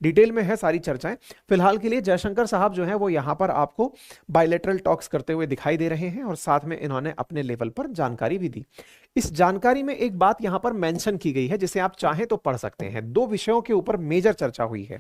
Detail में है सारी चर्चाएं। फिलहाल के लिए जयशंकर साहब जो हैं वो यहां पर आपको बायलैटरल टॉक्स करते हुए दिखाई दे रहे हैं और साथ में इन्होंने अपने लेवल पर जानकारी भी दी। इस जानकारी में एक बात यहां पर मेंशन की गई है जिसे आप चाहें तो पढ़ सकते हैं। दो विषयों के ऊपर मेजर चर्चा हुई है।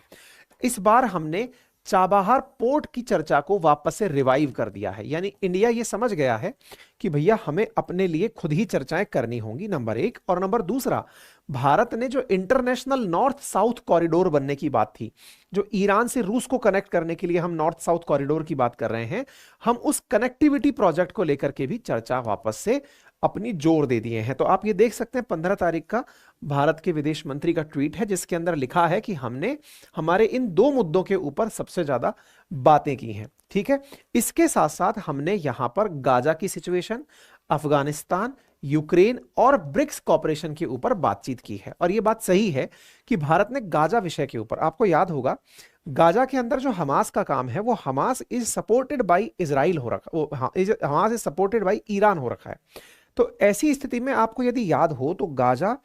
इस बार हमने चाबहार पोर्ट की चर्चा को वापस से रिवाइव कर दिया है, यानी इंडिया ये समझ गया है कि भैया हमें अपने लिए खुद ही चर्चाएं करनी होंगी, नंबर एक। और नंबर दूसरा, भारत ने जो इंटरनेशनल नॉर्थ साउथ कॉरिडोर बनने की बात थी, जो ईरान से रूस को कनेक्ट करने के लिए हम नॉर्थ साउथ कॉरिडोर की बात कर रहे हैं, हम उस कनेक्टिविटी प्रोजेक्ट को लेकर के भी चर्चा वापस से अपनी जोर दे दिए हैं। तो आप ये देख सकते हैं 15 तारीख का भारत के विदेश मंत्री का ट्वीट है जिसके अंदर लिखा है कि हमने हमारे इन दो मुद्दों के ऊपर सबसे ज्यादा बातें की हैं। ठीक है, इसके साथ साथ हमने यहां पर गाजा की सिचुएशन, अफगानिस्तान, यूक्रेन और ब्रिक्स कॉपरेशन के ऊपर बातचीत की है। और यह बात सही है कि भारत ने गाजा विषय के ऊपर, आपको याद होगा गाजा के अंदर जो हमास का काम है वो Hamas is supported by Israel हो रखा, वो Hamas is supported by Iran हो रखा है। तो ऐसी स्थिति में आपको यदि याद हो तो गाजा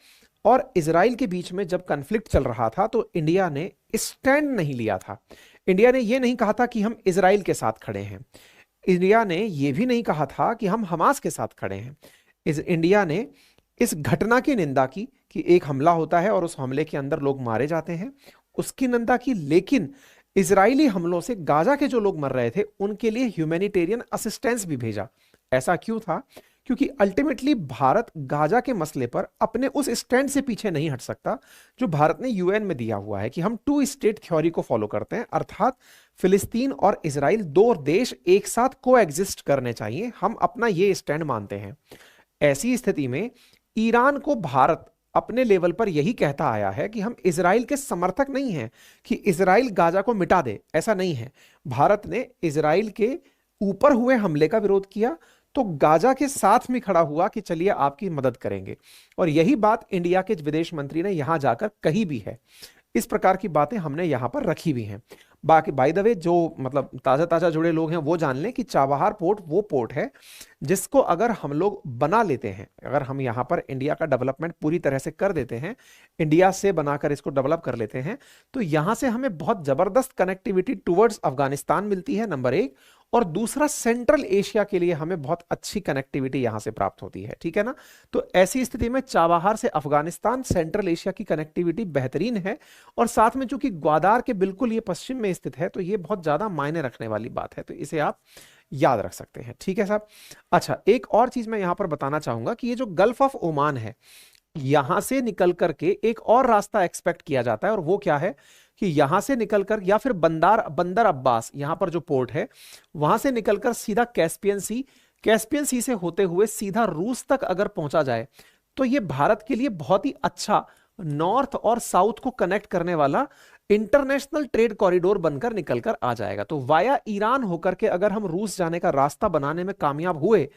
और इजराइल के बीच में जब कन्फ्लिक्ट चल रहा था तो इंडिया ने स्टैंड नहीं लिया था। इंडिया ने यह नहीं कहा था कि हम इजराइल के साथ खड़े हैं। इंडिया ने यह भी नहीं कहा था कि हम हमास के साथ खड़े हैं। इंडिया ने इस घटना की निंदा की कि एक हमला होता है और उस हमले के अंदर लोग मारे जाते हैं, उसकी निंदा की। लेकिन इजरायली हमलों से गाजा के जो लोग मर रहे थे उनके लिए ह्यूमैनिटेरियन असिस्टेंस भी भेजा। ऐसा क्यों था? क्योंकि अल्टीमेटली भारत गाजा के मसले पर अपने उस स्टैंड से पीछे नहीं हट सकता जो भारत ने यूएन में दिया हुआ है कि हम टू स्टेट थ्योरी को फॉलो करते हैं, अर्थात फिलिस्तीन और इजराइल दो देश एक साथ को एग्जिस्ट करने चाहिए। हम अपना ये स्टैंड मानते हैं। ऐसी स्थिति में ईरान को भारत अपने लेवल पर यही कहता आया है कि हम इजराइल के समर्थक नहीं हैं कि इजराइल गाजा को मिटा दे, ऐसा नहीं है। भारत ने इजराइल के ऊपर हुए हमले का विरोध किया तो गाजा के साथ में खड़ा हुआ कि चलिए आपकी मदद करेंगे। और यही बात इंडिया के विदेश मंत्री ने यहां जाकर कही भी है। इस प्रकार की बातें हमने यहां पर रखी भी हैं। बाकी बाय द वे जो मतलब ताजा ताजा जुड़े लोग हैं वो जान लें कि चाबहार पोर्ट वो पोर्ट है जिसको अगर हम लोग बना लेते हैं, अगर हम यहां पर इंडिया का डेवलपमेंट पूरी तरह से कर देते हैं, इंडिया से बनाकर इसको डेवलप कर लेते हैं, तो यहां से हमें बहुत जबरदस्त कनेक्टिविटी टुवर्ड्स अफगानिस्तान मिलती है, नंबर एक। और दूसरा, सेंट्रल एशिया के लिए हमें बहुत अच्छी कनेक्टिविटी यहां से प्राप्त होती है। ठीक है ना? तो ऐसी स्थिति में चाबहार से अफगानिस्तान, सेंट्रल एशिया की कनेक्टिविटी बेहतरीन है। और साथ में चूंकि ग्वादार के बिल्कुल ये पश्चिम में स्थित है तो ये बहुत ज्यादा मायने रखने वाली बात है। तो इसे आप याद रख सकते हैं। ठीक है साहब? अच्छा, एक और चीज मैं यहां पर बताना चाहूंगा कि ये जो गल्फ ऑफ ओमान है, यहां से निकल करके एक और रास्ता एक्सपेक्ट किया जाता है। और वो क्या है कि यहां से निकलकर या फिर बंदर अब्बास, यहां पर जो पोर्ट है, वहां से निकलकर सीधा कैस्पियन सी से होते हुए सीधा रूस तक अगर पहुंचा जाए तो यह भारत के लिए बहुत ही अच्छा नॉर्थ और साउथ को कनेक्ट करने वाला इंटरनेशनल ट्रेड कॉरिडोर बनकर निकलकर आ जाएगा। तो वाया ईरान होकर के अगर हम रूस जाने का रास्ता बनाने में कामयाब हुए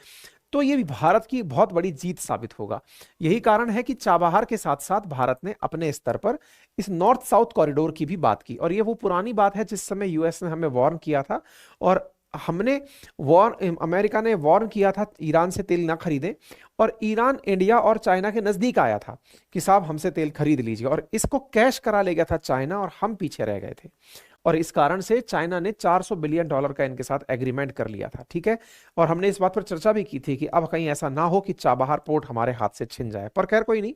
तो ये भी भारत की बहुत बड़ी जीत साबित होगा। यही कारण है कि चाबहार के साथ साथ भारत ने अपने स्तर पर इस नॉर्थ साउथ कॉरिडोर की भी बात की। और ये वो पुरानी बात है जिस समय यूएस ने हमें वार्न किया था और अमेरिका ने वार्न किया था ईरान से तेल ना खरीदें, और ईरान इंडिया और चाइना के नजदीक आया था कि साहब हमसे तेल खरीद लीजिए, और इसको कैश करा ले गया था चाइना और हम पीछे रह गए थे। और इस कारण से चाइना ने $400 बिलियन का इनके साथ एग्रीमेंट कर लिया था। ठीक है? और हमने इस बात पर चर्चा भी की थी कि अब कहीं ऐसा ना हो कि चाबहार पोर्ट हमारे हाथ से छिन जाए। पर खैर कोई नहीं,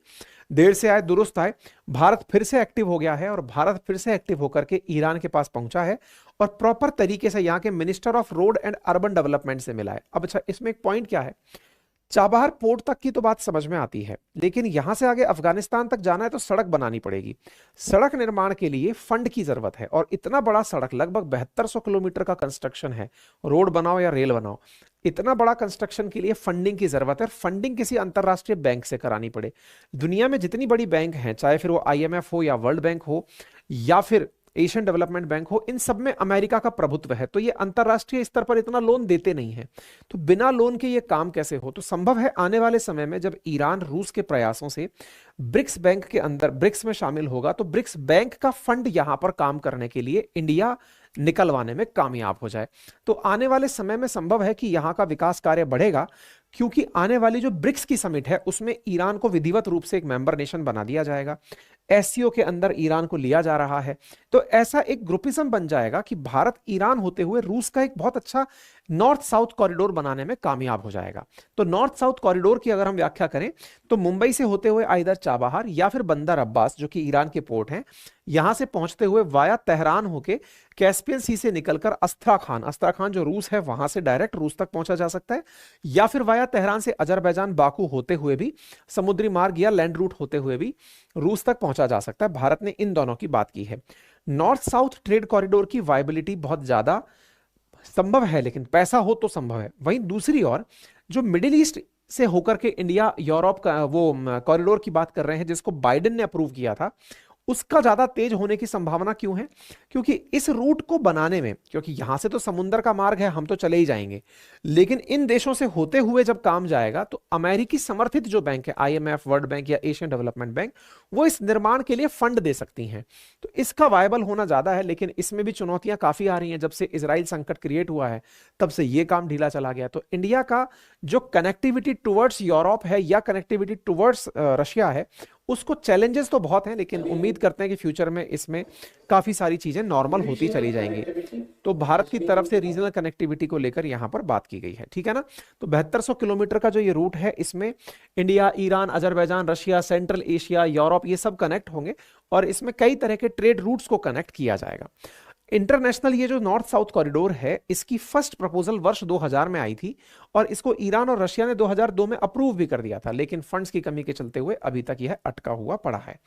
देर से आए दुरुस्त आए, भारत फिर से एक्टिव हो गया है और भारत फिर से एक्टिव होकर के ईरान के पास पहुंचा है और प्रॉपर तरीके से यहाँ के minister of road and urban development से मिला है। अब अच्छा, इसमें एक पॉइंट क्या है, चाबहार पोर्ट तक की तो बात समझ में आती है, लेकिन यहां से आगे अफगानिस्तान तक जाना है तो सड़क बनानी पड़ेगी। सड़क निर्माण के लिए फंड की जरूरत है और इतना बड़ा सड़क, लगभग 7200 किलोमीटर का कंस्ट्रक्शन है, रोड बनाओ या रेल बनाओ, इतना बड़ा कंस्ट्रक्शन के लिए फंडिंग की जरूरत है। फंडिंग किसी अंतरराष्ट्रीय बैंक से करानी पड़े। दुनिया में जितनी बड़ी बैंक हैं, चाहे फिर वो आईएमएफ हो या वर्ल्ड बैंक हो या फिर एशियन डेवलपमेंट बैंक हो, इन सब में अमेरिका का प्रभुत्व है, तो ये अंतरराष्ट्रीय स्तर पर इतना लोन देते नहीं है। तो बिना लोन के ये काम कैसे हो? तो संभव है आने वाले समय में जब ईरान रूस के प्रयासों से ब्रिक्स बैंक के अंदर ब्रिक्स में शामिल होगा तो ब्रिक्स बैंक का फंड यहां पर काम करने के लिए इंडिया निकलवाने में कामयाब हो जाए, तो आने वाले समय में संभव है कि यहां का विकास कार्य बढ़ेगा, क्योंकि आने वाली जो ब्रिक्स की समिट है उसमें ईरान को विधिवत रूप से एक मेंबर नेशन बना दिया जाएगा। एससीओ के अंदर ईरान को लिया जा रहा है, तो ऐसा एक ग्रुपिज्म बन जाएगा कि भारत ईरान होते हुए रूस का एक बहुत अच्छा नॉर्थ साउथ कॉरिडोर बनाने में कामयाब हो जाएगा। तो नॉर्थ साउथ कॉरिडोर की अगर हम व्याख्या करें तो मुंबई से होते हुए आइदर चाबहार या फिर बंदर अब्बास जो कि ईरान के पोर्ट हैं, यहां से पहुंचते हुए वाया तेहरान होके कैस्पियन सी से निकलकर अस्त्राखान, अस्त्राखान जो रूस है वहां से डायरेक्ट रूस तक पहुंचा जा सकता है, या फिर वाया तेहरान से अजरबैजान बाकू होते हुए भी समुद्री मार्ग या लैंड रूट होते हुए भी रूस तक पहुंचा जा सकता है। भारत ने इन दोनों की बात की है। नॉर्थ साउथ ट्रेड कॉरिडोर की वायबिलिटी बहुत ज्यादा संभव है, लेकिन पैसा हो तो संभव है। वहीं दूसरी ओर जो मिडिल ईस्ट से होकर के इंडिया यूरोप का वो कॉरिडोर की बात कर रहे हैं जिसको बाइडेन ने अप्रूव किया था, उसका ज्यादा तेज होने की संभावना क्यों है? क्योंकि इस रूट को बनाने में, क्योंकि यहां से तो समुद्र का मार्ग है, हम तो चले ही जाएंगे, लेकिन इन देशों से होते हुए जब काम जाएगा तो अमेरिकी समर्थित जो बैंक है, आईएमएफ, वर्ल्ड बैंक या एशियन डेवलपमेंट बैंक, वो इस निर्माण के लिए फंड दे सकती हैं। तो इसका वायबल होना ज्यादा है, लेकिन इसमें भी चुनौतियां काफी आ रही हैं। जब से इजराइल संकट क्रिएट हुआ है तब से ये काम ढीला चला गया। तो इंडिया का जो कनेक्टिविटी टुवर्ड्स यूरोप है या कनेक्टिविटी टुवर्ड्स रशिया है, उसको चैलेंजेस तो बहुत हैं, लेकिन उम्मीद करते हैं कि फ्यूचर में इसमें काफी सारी चीजें नॉर्मल होती चली जाएंगी। तो भारत की तरफ से रीजनल कनेक्टिविटी को लेकर यहां पर बात की गई है, ठीक है ना। तो 7200 किलोमीटर का जो ये रूट है, इसमें India, Iran, Azerbaijan, Russia, central Asia, Europe, ये सब कनेक्ट होंगे और इसमें कई तरह के ट्रेड रूट्स को कनेक्ट किया जाएगा। इंटरनेशनल ये जो नॉर्थ साउथ कॉरिडोर है, इसकी फर्स्ट प्रपोजल वर्ष 2000 में आई थी और इसको ईरान और रशिया ने 2002 में अप्रूव भी कर दिया था, लेकिन फंड्स की कमी के चलते हुए अभी तक यह अटका हुआ पड़ा है।